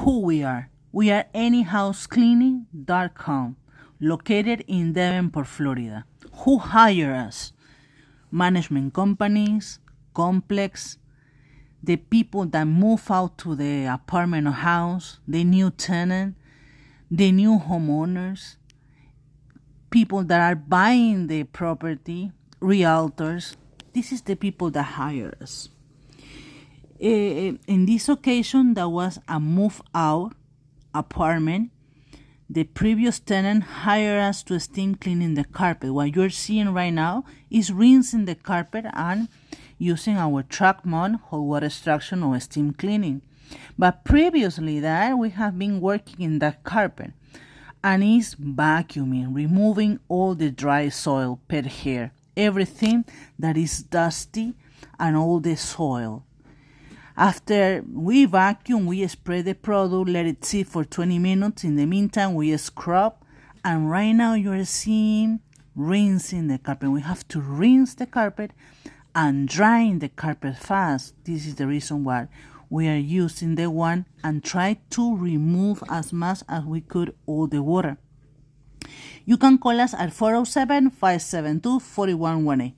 who we are. We are anyhousecleaning.com, located in Davenport, Florida. Who hire us? Management companies, complex, the people that move out to the apartment or house, the new tenant, the new homeowners, people that are buying the property, realtors. This is the people that hire us. In this occasion, that was a move out apartment. The previous tenant hired us to steam cleaning the carpet. What you're seeing right now is rinsing the carpet and using our truck mount hot water extraction or steam cleaning. But previously that, we have been working in that carpet and is vacuuming, removing all the dry soil, pet hair, everything that is dusty and all the soil. After we vacuum, we spray the product, let it sit for 20 minutes. In the meantime, we scrub. And right now you're seeing rinsing the carpet. We have to rinse the carpet and drying the carpet fast. This is the reason why we are using the one and try to remove as much as we could all the water. You can call us at 407-572-4118.